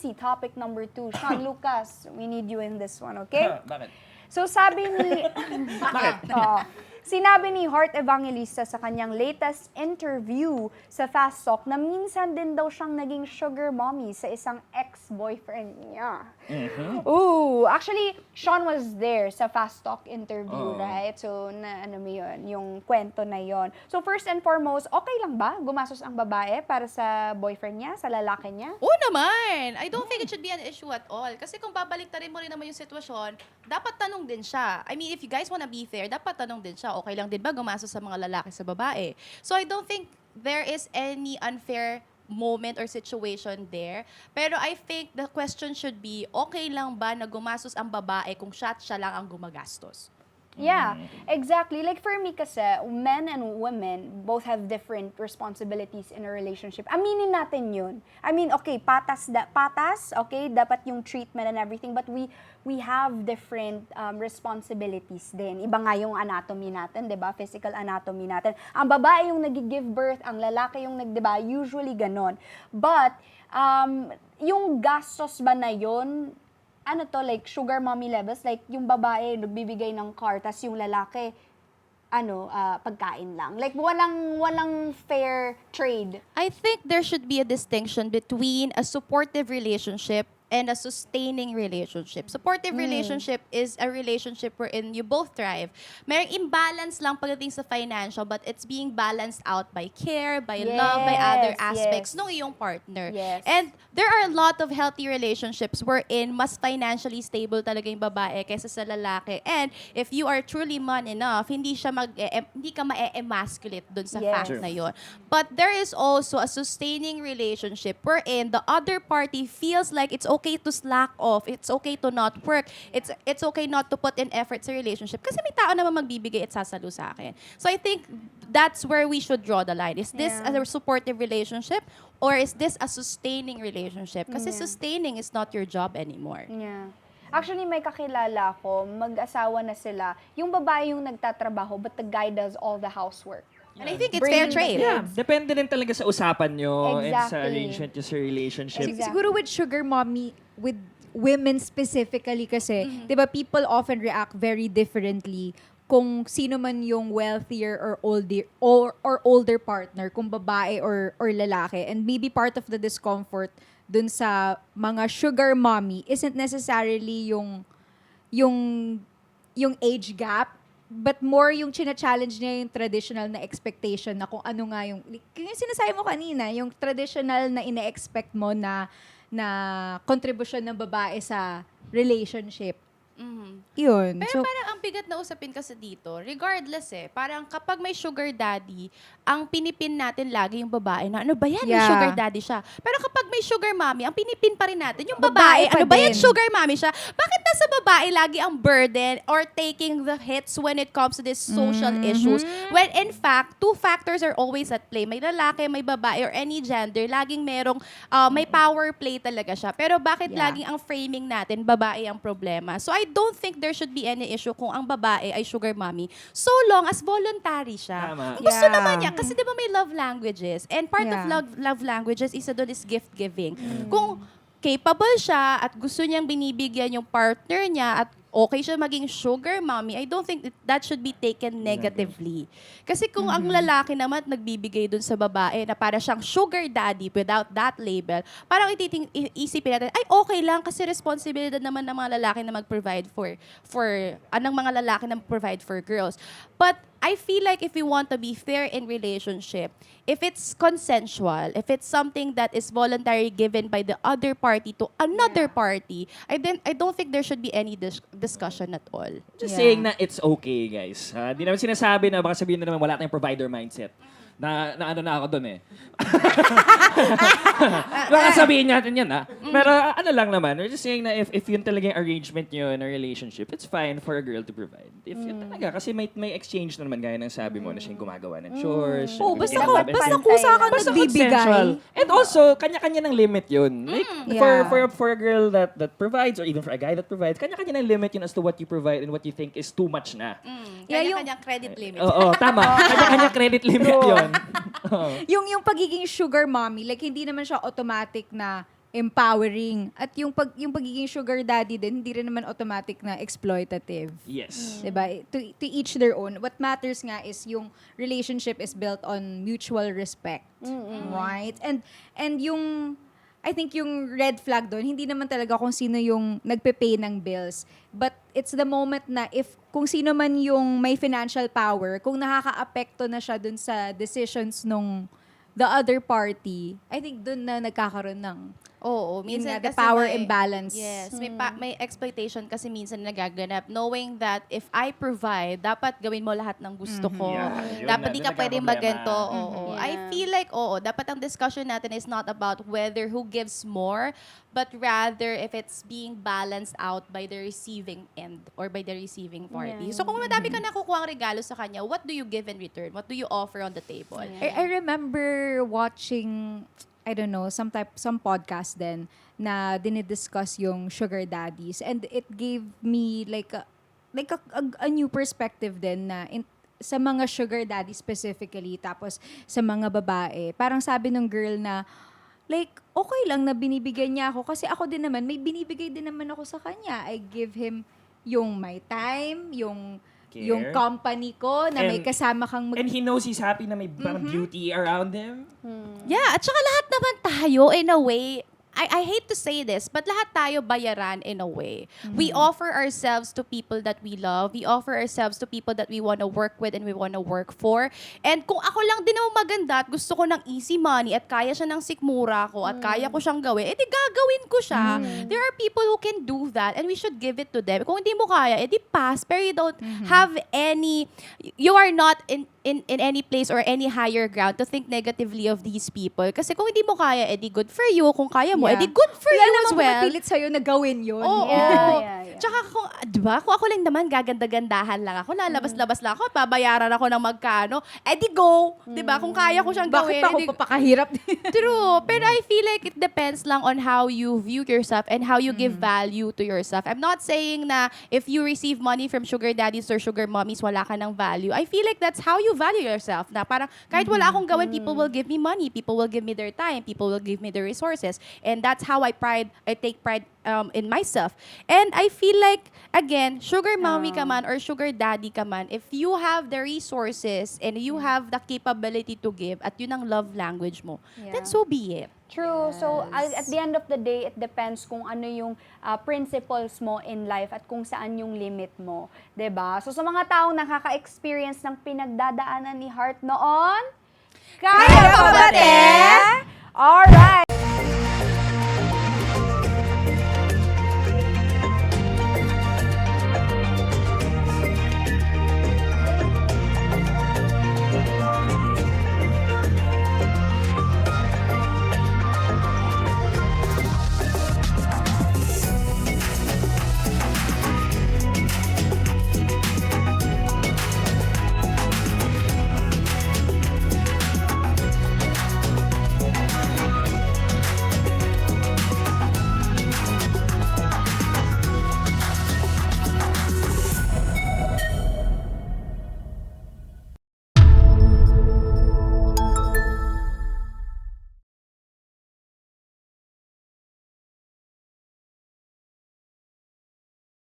easy topic number 2. Sean Lucas, we need you in this one, okay? Bakit? So sabi ni... Bakit? Sinabi ni Heart Evangelista sa kanyang latest interview sa Fast Talk na minsan din daw siyang naging sugar mommy sa isang ex-boyfriend niya. Ooh, actually, Sean was there sa Fast Talk interview, right? So, ano mo yun, yung kwento na yun. So, first and foremost, okay lang ba gumastos ang babae para sa boyfriend niya, sa lalaki niya? Oo naman. I don't think it should be an issue at all. Kasi kung babaliktarin mo rin naman yung sitwasyon, dapat tanong din siya. I mean, if you guys wanna be fair, dapat tanong din siya. Okay lang din ba gumastos sa mga lalaki sa babae? So I don't think there is any unfair moment or situation there. Pero I think the question should be, okay lang ba na gumastos ang babae kung siya lang ang gumagastos? Yeah, exactly. Like for me kasi, men and women both have different responsibilities in a relationship. Aminin natin yun. I mean, okay, patas, okay, dapat yung treatment and everything, but we have different responsibilities din. Iba nga yung anatomy natin, di ba? Physical anatomy natin. Ang babae yung nag-give birth, ang lalaki yung di ba? Usually ganon. But, yung gastos ba na yun, ano to, like sugar mommy levels, like yung babae nagbibigay ng car, tas yung lalaki, pagkain lang. Like walang fair trade. I think there should be a distinction between a supportive relationship and a sustaining relationship. Supportive relationship is a relationship wherein you both thrive. Merong imbalance lang pagdating sa financial, but it's being balanced out by care, by love, by other aspects ng iyong partner. Yes. And there are a lot of healthy relationships wherein mas financially stable talaga yung babae kaysa sa lalaki. And if you are truly man enough, hindi ka ma-emasculate dun sa fact na yun. But there is also a sustaining relationship wherein the other party feels like it's okay to slack off, it's okay to not work, it's okay not to put in effort sa relationship. Kasi may tao naman magbibigay at sasalo sa akin. So I think that's where we should draw the line. Is this a supportive relationship or is this a sustaining relationship? Kasi sustaining is not your job anymore. Yeah. Actually, may kakilala ko, mag-asawa na sila. Yung babae yung nagtatrabaho, but the guy does all the housework. And I think it's fair trade. Yeah, depende din talaga sa usapan nyo and sa Exactly. arrangement nyo sa relationship. Exactly. Siguro with sugar mommy, with women specifically kasi, di ba, people often react very differently kung sino man yung wealthier or older partner, kung babae or lalaki. And maybe part of the discomfort dun sa mga sugar mommy isn't necessarily yung age gap, but more yung china-challenge niya yung traditional na expectation na kung ano nga yung sinasabi mo kanina, yung traditional na ine-expect mo na kontribusyon ng babae sa relationship. Yun. Pero parang ang bigat na usapin kasi dito, regardless parang kapag may sugar daddy, ang pinipin natin lagi yung babae na, ano ba yan, may sugar daddy siya. Pero kapag may sugar mommy, ang pinipin pa rin natin yung babae, pa ano ba yan, din. sugar mommy siya. Bakit nasa babae lagi ang burden or taking the hits when it comes to these social issues? When in fact, two factors are always at play. May lalaki, may babae, or any gender, laging merong, may power play talaga siya. Pero bakit laging ang framing natin, babae ang problema? So I don't think there should be any issue kung ang babae ay sugar mommy so long as voluntary siya. Tama. Gusto naman niya. Kasi di ba may love languages? And part of love languages, isa doon is gift giving. Kung capable siya at gusto niyang binibigyan yung partner niya at okay siya maging sugar mommy, I don't think that should be taken negatively. Kasi kung ang lalaki naman nagbibigay dun sa babae na para siyang sugar daddy without that label, parang isipin natin, ay okay lang kasi responsibilidad naman ng mga lalaki na mag-provide ng mga lalaki na mag-provide for girls. But I feel like if we want to be fair in relationship, if it's consensual, if it's something that is voluntary given by the other party to another party, I don't think there should be any discussion at all. Just saying na it's okay, guys. Di naman sinasabi na baka sabihin na naman wala tayong provider mindset. Na ano na ako doon Baka sabihin natin yan, Pero ano lang naman, we're just saying na if yun talaga yung arrangement nyo in a relationship, it's fine for a girl to provide. If yun talaga, kasi may exchange na naman, gaya ng sabi mo, na siya yung gumagawa ng chores. Oh, basta Basta kusa ka Basta nagbibigay. consensual. And also, kanya-kanya ng limit yun. Like, for a girl that provides, or even for a guy that provides, kanya-kanya ng limit yun as to what you provide and what you think is too much na. Kanya-kanyang credit limit. Oo, tama. Kanya-kanya credit limit yun. Yung pagiging sugar mommy, like hindi naman siya automatic na empowering. At yung pagiging sugar daddy din, hindi rin naman automatic na exploitative. Yes. Diba? To each their own. What matters nga is yung relationship is built on mutual respect. Right? And yung I think yung red flag doon, hindi naman talaga kung sino yung nagpe-pay ng bills. But it's the moment na kung sino man yung may financial power, kung nakaka-apekto na siya dun sa decisions nung the other party, I think dun na nagkakaroon ng Oo, yun minsan nga, the kasi power may- imbalance. Yes, may exploitation kasi minsan nagaganap. Knowing that if I provide, dapat gawin mo lahat ng gusto ko. Yeah, yun Dapat na, di dun ka pwedeng nagkaproblema. magganto. Oo. Yeah. I feel like, dapat ang discussion natin is not about whether who gives more, but rather if it's being balanced out by the receiving end or by the receiving party. Yeah. So kung madami ka nakukuha ang regalo sa kanya, what do you give in return? What do you offer on the table? I remember watching, I don't know, some podcast din na dinidiscuss yung sugar daddies, and it gave me like a new perspective din na sa mga sugar daddy specifically, tapos sa mga babae. Parang sabi ng girl na like okay lang na binibigyan niya ako kasi ako din naman may binibigay din naman ako sa kanya. I give him yung my time, yung Care. company ko na may And- kasama kang And he knows he's happy na may parang beauty around him. Yeah, at saka lahat naman tayo in a way, I hate to say this, but lahat tayo bayaran in a way. We offer ourselves to people that we love. We offer ourselves to people that we want to work with and we want to work for. And kung ako lang din naman maganda at gusto ko ng easy money at kaya siya ng sikmura ko at kaya ko siyang gawin, edi gagawin ko siya. There are people who can do that and we should give it to them. Kung hindi mo kaya, edi pass, pero you don't have any, you are not in any place or any higher ground to think negatively of these people. Kasi kung hindi mo kaya, edi good for you. Kung kaya mo, Yeah. edi good for Wala you as namang well. pumipilit sa'yo na gawin yun. Oo. Yeah. Tsaka kung, di ba, kung ako lang naman, gaganda-gandahan lang ako, lalabas-labas lang ako, at babayaran ako ng magkano, edi go. Di ba? Kung kaya ko siyang Bakit gawin, pa ako edi papakahirap? True. Pero I feel like it depends lang on how you view yourself and how you give value to yourself. I'm not saying na if you receive money from sugar daddies or sugar mommies, wala ka ng value. I feel like that's how you value yourself. Na parang kahit wala akong gawin, people will give me money. People will give me their time. People will give me their resources. And that's how I take pride in myself. And I feel like, again, sugar mommy ka man or sugar daddy ka man, if you have the resources and you have the capability to give at yun ang love language mo, then Yeah. so be it. True. So, at the end of the day, it depends kung ano yung principles mo in life at kung saan yung limit mo. 'Di ba? So, sa mga taong nakaka-experience ng pinagdadaanan ni Heart noon, kaya pa ba, te? Alright!